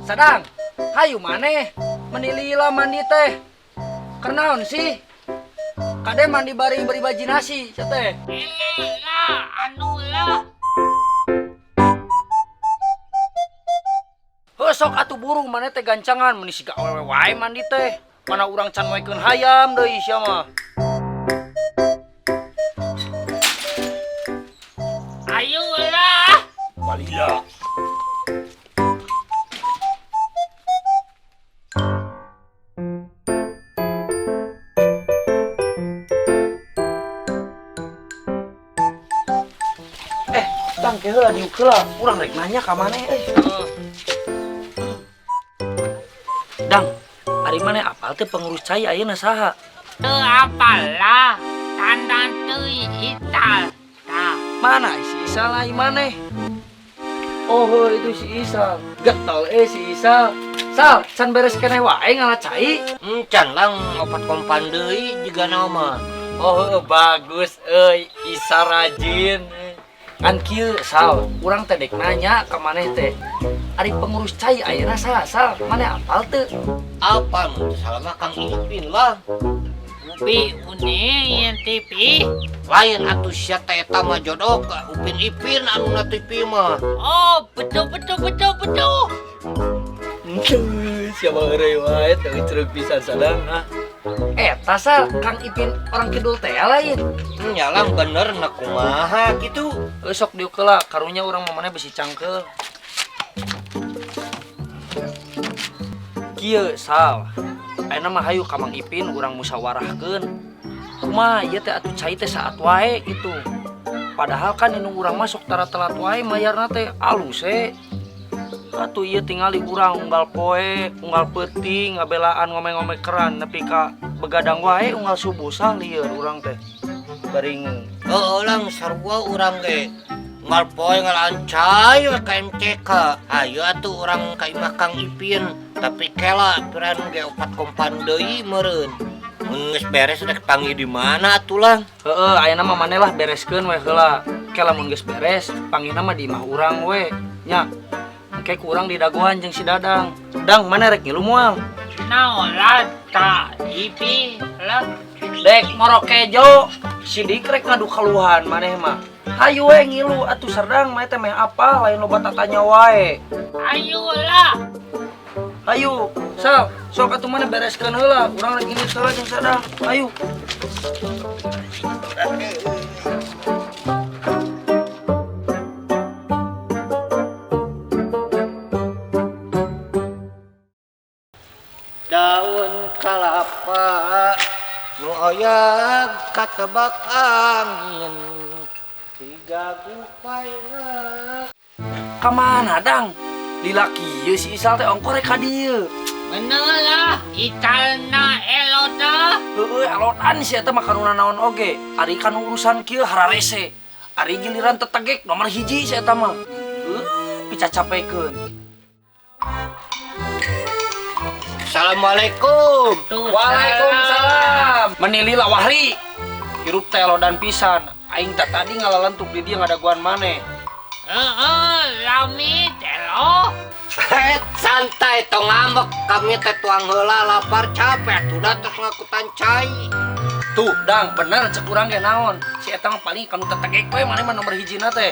Sadang, hayu maneh menilila mandi teh. Kenaon sih? Kade mandi bari beri baji nasi, teh. Lah, anu lah. Sok atuh burung maneh teh gancangan meni siga awewe wae mandi teh. Mana urang can waekeun hayam deui sia mah. Ayolah. Balila. Dang ke heula diuk heula, urang rek nanya ka maneh euy. Dang, ari maneh apal teh pengurus cai ayeuna saha? Teu apalah. Tanda teuy ital. Tah. Mana si Isal ai maneh? Oh, itu si Isal. Getol si Isal. Sal, can beres keneh wae ngalah cai. Can lang opat kompan deui jiga nama. Oh, bagus euy, Isal rajin. Kan kieu Sal, urang teh dek nanya ka maneh teh. Ari pengurus cai ayeuna saha Sal? Maneh apal teu? Apa mun salama Kang Ipin lah. Upi uni yang TV. Lain atuh sia teh eta mah jodoh ka Upin Ipin anu na TV mah. Oh, betul. Siapa heureuy wae teu ceureuh pisan sadang ah. Eta Sal, Kang Ipin orang kidul teh lain. Nyalang bener na kumaha kitu. Sok diuk heula karunya urang mah maneh bisi cangkeul. Kieu Sal. Ayeuna mah hayu ka Mang Ipin urang musyawarahkeun. Kumaha ieu teh atuh cai teh saat wae gitu. Padahal kan inu urang masuk tara telat wae mayarna teh alus Atuh ieu tingali urang unggal poe, unggal peuting, ngabelaan ngome-ngome keran nepi ka begadang wae unggal subuh Sal lieur urang teh. Baring Lang sarua urang ge ngal poe ngalancai we ka MCK. Hayu atuh urang ka imah Kang Ipin, tapi kela piran ge opat kompan deui meureun. Mun geus beres rek panggih di mana atuh lang? heeh, ayeuna mah maneh lah bereskeun we heula. Kela mun geus beres, panggihna mah di imah urang we. Nya. Engke kurang di dagoan jeung si Dadang. Dang, maneh rek ngilu moal? Naon lah tak TV lah. Dek morok kejo. Si Dik rek ngadu keluhan maneh mah. Hayu we ngilu atuh sardang mah teh meh apa lain loba tatanya wae. Ayolah. Hayu, Sal, sok atuh maneh bereskeun heula. Urang rek ngilu heula jeung sadang. Hayu. Daun kalapa nu oyag katebak angin tiga gupayna. Kamana dang? Lila kieu si Isal teh ongkor rek ka dieu. Bener lah. Italna elota. Heueuh elotan si eta mah kanuna naon oge. Ari kan urusan kieu hararese. Ari giliran tetegek nomor hiji si eta mah. Picacapekeun. Assalamualaikum. Waalaikumsalam. Menili lawahri. Hirup teh elodan pisan. Aing tak tadi ngalalentuk di dia ngadaguan maneh. Lami telo. Santai tong ngambek kami teh tuang heula lapar capek udah terus ngakutan cai. Tuh, Dang, bener cek urang ge naon. Si eta mah paling kanu tetegek we maneh mah nomor hijina teh.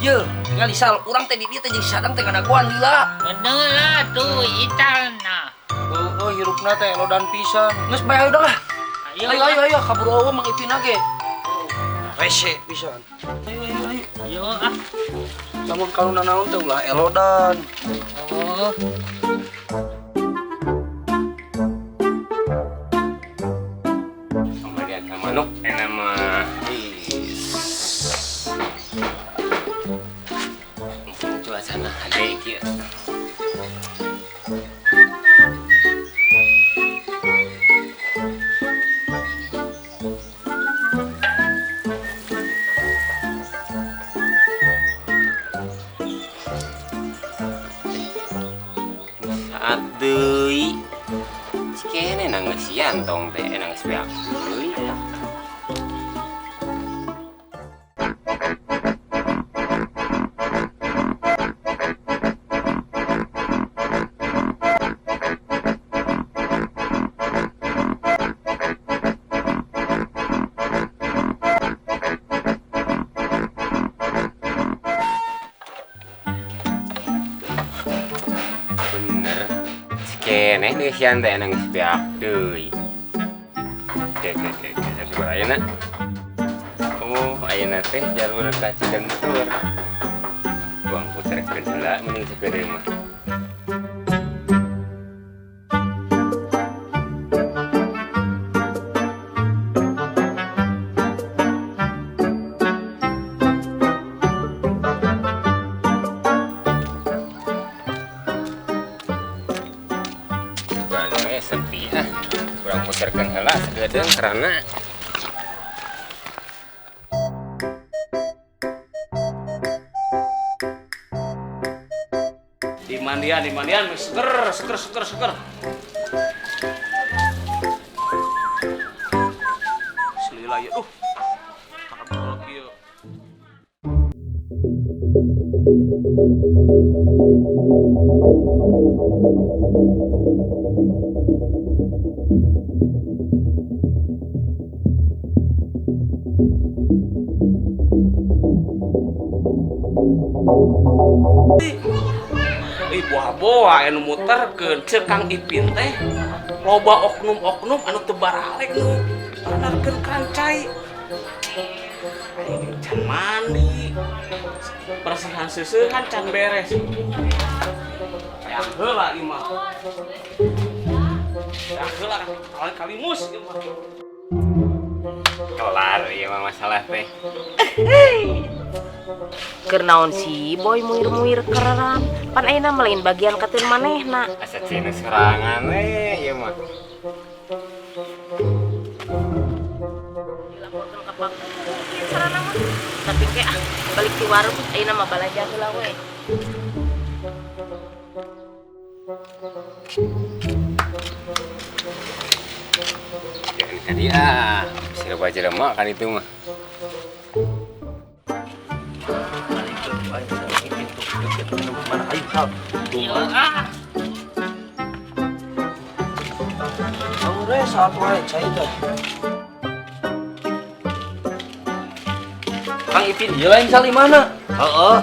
Yeuh, tinggal Isal, urang teh di dieu teh jeung sadang teh ngadaguan lila. Bener lah tuh italna. Oh, hirupna teh elodan pisan. Geus bae udah lah. Ayo kabur eueuh Mang Ipin ge. Rese pisan. Ayo. Yo ah. Lamun kaluna naon teh ulah elodan. Oh. Kemudian manuk nama cuacana ada kieu. Saat deui cikene nanggeus siantong teh nanggeus beak deui. Cikene geus sian teh nang geus beak deui. Dek sabar ayeuna. Oh, ayeuna teh jalur ka Cigentur. Buang puterkeun heula mending sepede mah. Sepi kurang puterkeun heula sagedeung karena di mandian seger. Selila ya takabul kieu. Buah-buah anu muterkeun ceuk Kang Ipin teh loba oknum-oknum anu teu baralek nu narkeun kancai. Ini can mandi, bersihan seusehan can beres. Kayak heula ieu mah. Kayak heula kali mus ieu mah. kelar ieu mah masalah teh. Keur naon si boy muir-muir kereran pan ayeuna melain bagian katin manehna. Asa cina serangan ieu mah. Dilaporkeun ka Pak Kukin sarana mah. Tapi ke balik ti warung ayeuna mah balaja heula we. Jangan tadi bisa baca lemak kan itu mah. Mana ayo sal. Sore saat wae cai teh. Kang Ipin ieu lain sal di mana? Heeh,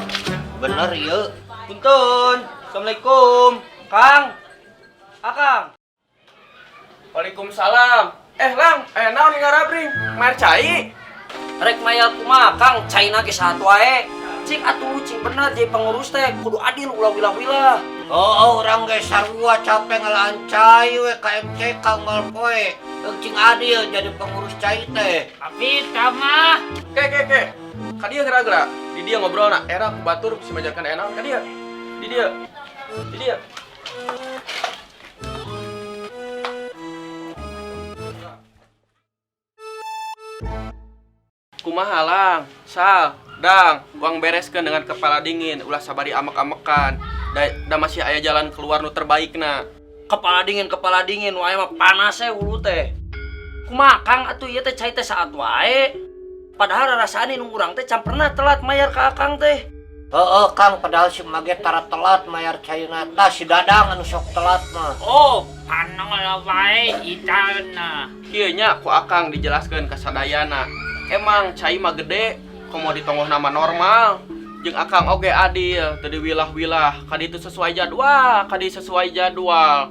bener ieu. Punten. Assalamualaikum. Kang. Akang. Waalaikumsalam. Lang, naon ngarabring? Maer cai? Rek mayar kumaha Kang caina ge saat wae. Cing atuh cing bener jadi pengurus teh kudu adil ulah wilah-wilah. Oh, orang ge sarua capek ngalaan cai we ka MCK unggal poe. Cing adil jadi pengurus cai teh. Tapi tamah. Ke. Ka dieu geura-geura. Di dieu ngobrolna. Era ku batur si majarkan enaon ka dieu. Di dieu. Kumaha lang, sal, dang, uang bereskeun dengan kepala dingin, ulah sabari amek-amekan. Da masih aya jalan keluar nu terbaikna. Kepala dingin wae mah panas hulu teh. Kumaha Kang atuh ieu teh cai teh saat wae. Padahal rasaan nu urang teh can pernah telat mayar ka Akang teh. Heeh, Kang, padahal si mage tara telat mayar caina. Tah si Dadang anu sok telat mah. Oh, panong wae itana. Kieu nya ku Akang dijelaskeun ka sadayana. Emang cai mah gede, komo ditongoh nama normal. Jeung Akang oge adil, teu diwilah-wilah, kadi teu sesuai jadwal.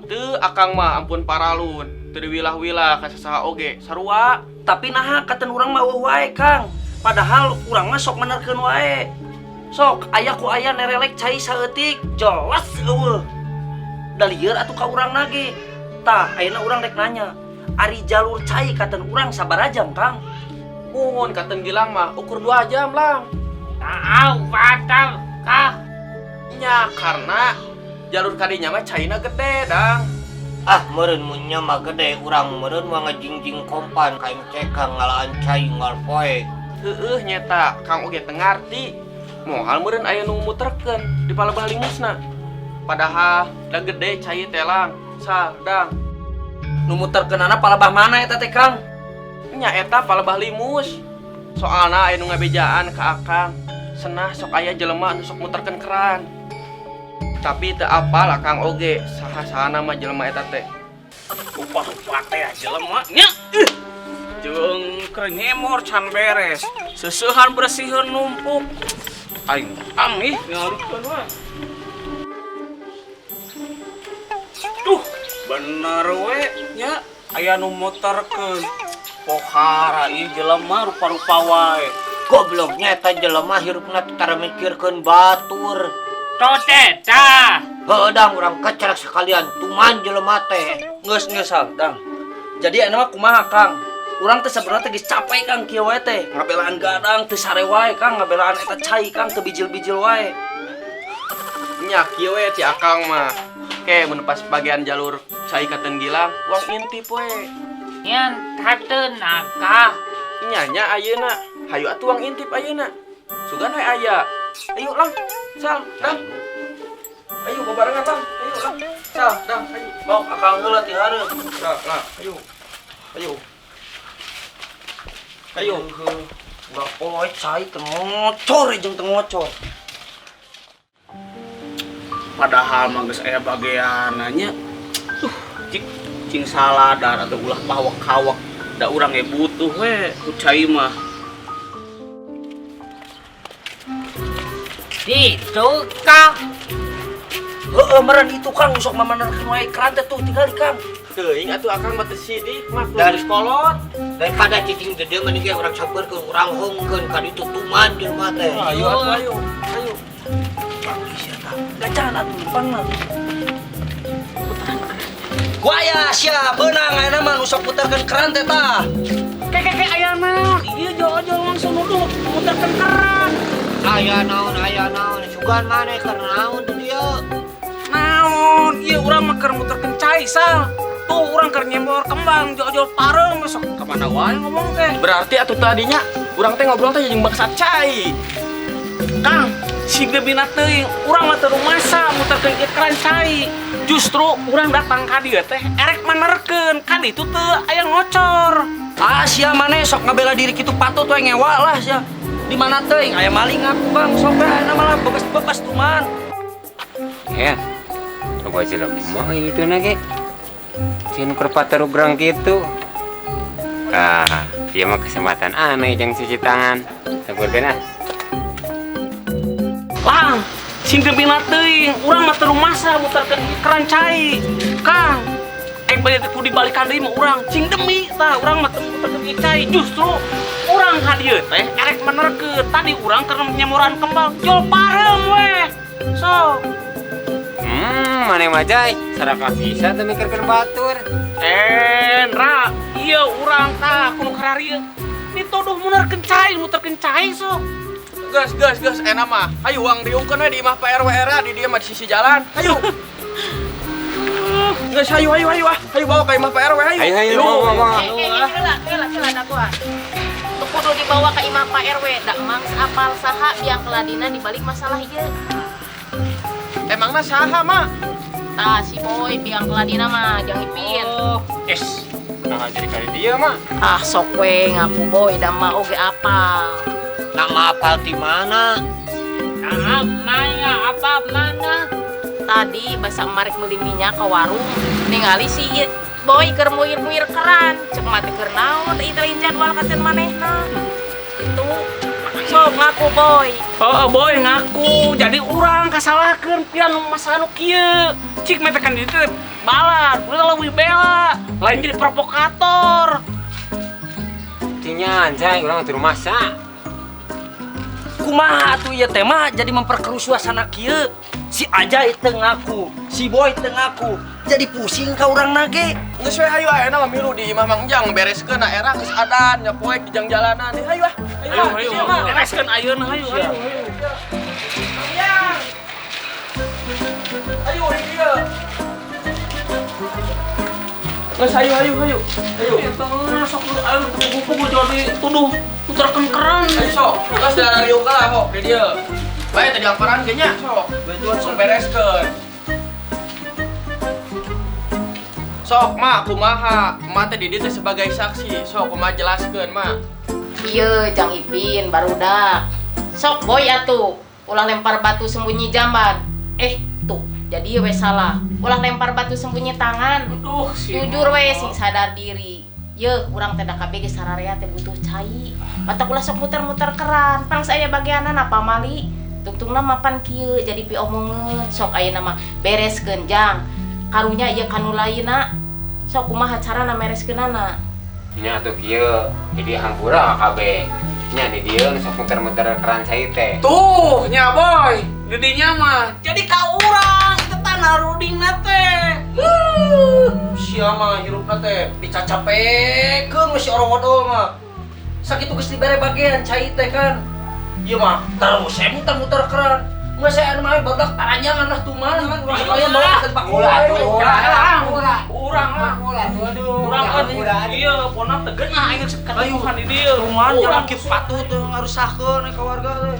Teu Akang mah ampun paralun, teu diwilah-wilah ka sasaha oge, sarua. Tapi naha katen urang mah eueuh wae Kang. Padahal urang mah sok menerkeun wae. Sok aya ku aya nerelek cai saeutik, jelas eueuh. Da lieur atuh ka urang nage. Tah ayeuna urang rek nanya, ari jalur cai katen urang sabaraha jam Kang? Mun katen Gilang mah ukur 2 jam lang. Tahu batal kah? Nya karena jalur kadinya mah caina gede dang. Ah, meureun mun nya mah gede, urang meureun mah ngajingjing kompan ka MCK ngalaan cai unggal poe. Heueuh nyeta, Kang oge teu ngarti. Moal meureun aya nu muterkeun di palebah lingusna. Padahal da gede cai teh lang, sal dang. Nu muterkeunana palebah mana eta teh Kang? Nya eta palebah limus. Soalna aya nu ngabejaan ka Akang. Senah sok aya jelema anu sok muterkeun keran. Tapi teu apal Akang oge saha-sahana mah jelema eta teh. Upah-upah teh jelema nya. Jeung keur ngemor can beres. Seusehan bersihkeun numpuk. Aing ih ngarukeun wae. Tuh, Bener we nya aya nu muterkeun pohara ieu jelema rupa-rupa wae. Gobloknya eta jelema hirupna tara mikirkeun batur. Toteta. Heudang urang kecelak sekalian tuman jelema teh. Geus Sal, Dang. Jadi anu mah kumaha Kang? Urang teh sebenarnya geus capek Kang kieu wae teh. Ngabelaan gadang teu sare wae Kang, ngabelaan eta cai Kang teu bijil-bijil wae. Nya kieu we ti Akang mah. Ke mun pas bagian jalur cai ka Tenggilang, uang intip we. Yan hateun akah. Nya ayeuna, hayu atuh uang intip ayeuna. Sugan we aya. Ayo Lang, Sal, Dang. Ayo babarengan Lang. Ayo Lang. Sal, Dang, ayo. Bok Akang heula ti hareup. Lah, ayo. Ayo. Ayo. Ulah poe cai teu ngocor jeung teu ngocor. Padahal mah geus aya bageananya. Cing saladar atau ulah pawak-hawak da urang ge butuh we ku cai mah. Ditu kah? Heeh, meureun itu Kang sok mamanerkeun wae keran teh tuh tinggal Kang. Teuing atuh Akang mah teu sidik mah Dari- kolot. Daripada cicing gede mending ge urang sabeurkeun urang hongkeun ka ditu tuman jelema teh. Ayo atuh ayo. Ayo. Gacan atuh pangna. Guaya sia beunang ayeuna mah nu sok puterkeun keran teh tah. Keke aya naon? Ieu jol-jol langsung nuduh muterkeun keran. Aya naon sugan maneh keur naon tuh dia. Naon? Ieu urang mah keur muterkeun cai Sal. Tuh urang keur nyembor kembang jol-jol pareung besok ka mana wae ngomong teh. Berarti atuh tadinya urang teh ngobrol teh jeung bangsat cai. Kang, si gebina teuing urang mah teu rumasa muterkeun ieu keran cai. Justru urang datang ka dieu teh erek manerkeun ka ditu teu aya ngocor. Ah sia maneh sok ngabela diri kitu patut we ngewa lah sia. Di mana teuing aya maling aku Kang sok we ayeuna mah bebas-bebas tuman. Ya, coba jelema itu nage. Cin kerpatar ugrang gitu. Dia mah kesempatan aneh jeung cuci tangan. Saburkeun ah. Lang, sing gebina teuing urang mah teu rumasa muterkeun ieu keran cai. Kang, balik di balikan deui mah urang cing demi tah urang mah teu muterkeun ieu cai. Justru urang ka dieu teh erek menerkeun. Tadi urang keur nyemuran kembang jol pareum we. So, Maneh mah jai, saraka bisa teu mikirkeun batur. Ra, ieu urang tah kudu kararieu. Dituduh muterkeun cai so. Gas, enak mah. Hayu uang diungkeun we di imah Pak RW era di dieu mah di sisi jalan. Hayu. Geus hayu ah. Hayu bawa ka imah Pak RW hayu. Ayo, bawa. Kela da gua. Kudu dibawa ke imah Pak RW, da emang apal saha biang keladina dibalik masalah ieu. Emangna saha mah? Tah si Boy biang keladina mah Jang Ipin. Nah jadi kali dia mah. Ah sok we ngaku Boy da mah oge apal. Nama apal di mana? Nah, Maya apa mana? Tadi basa marek meuli minyak ke warung ningali si Boy keur muir-muir keran. Cek mah teh keur naon ieu teh jadwal katen manehna. Itu sok ngaku Boy. Oh, Boy ngaku. Jadi urang kasalahkeun pian masalah nu kieu. Cik mah tekan dieu teh balad, urang leuwih bela. Lain jadi provokator. Tinya anjay urang teu rumasa. Kumaha atuh ieu teh mah jadi memperkeruh suasana kieu. Si Ajay teu ngaku, si Boy teu ngaku. Jadi pusing ka urang nage. Geus we hayu ayeuna mah milu di imah Mang Jang bereskeun na era geus adan nya poek di jang-jalanan. Hayu ah. Ayo, bereskeun ayeuna hayu. Ayo di dieu. Geus hayu. Eta sok ayo buku jadi tuduh puterkeun keran. Ayo sok, geus dari ukala kok di dieu. Bae teh diamparan ge nya sok. Bejuan sok bereskeun. Sok mah kumaha? Mah teh di dieu teh sebagai saksi. Sok kumaha jelaskeun mah. Ieu Jang Ipin barudak. Sok Boy atuh ulah lempar batu sembunyi jamban. Tuh, jadi we salah. Ulah lempar batu sembunyi tangan. Aduh, Jujur we sing sadar diri. Yeuh, urang teh da kabeh ge sararea teh butuh cai. Batak ulah sok muter-muter keran. Pang saya bagianan apa mali? Tungtungna mapan kieu jadi pi omongeun. Sok ayeuna mah bereskeun Jang. karunya ieu kanu lainna. Sok kumaha carana mereskeunana? Nya atuh kieu, jadi hampura kabeh. Nya di dieu nu sok muter-muter keran cai teh. Tuh, nya boy, didinya mah. Jadi ka urang itu tanah rudingna teh. Sia mah hirupna teh dicacapekeun we si oro-odol mah. Sakitu geus dibere bagian cai teh kan. Ieu mah terus saya muter-muter keran. Nggak saya mah badak taranjangan lah tuh mah kan urang sekalian bawa ke tempat Ulah tuh, Urang kan iya pona tegenah aing katayuhan di dieu. Rumahan jalan ki patuh teh ngarusahkeun ka warga teh.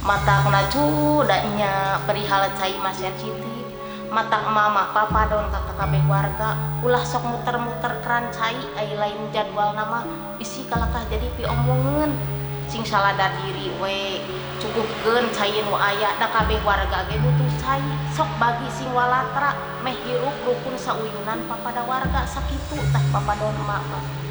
Matakna cudanya perihal cai mah sensitif. Matak mama papa daun kakak kabeh warga ulah sok muter-muter keran cai ai lain jadwal nama bisi kalakah jadi piomongeun. Sing saladar diri we cukupkeun cai nu aya da kabeh warga ge butuh cai sok bagi sing walatra meh hirup rukun sauyunan papada warga sakitu tah papadon emak mah.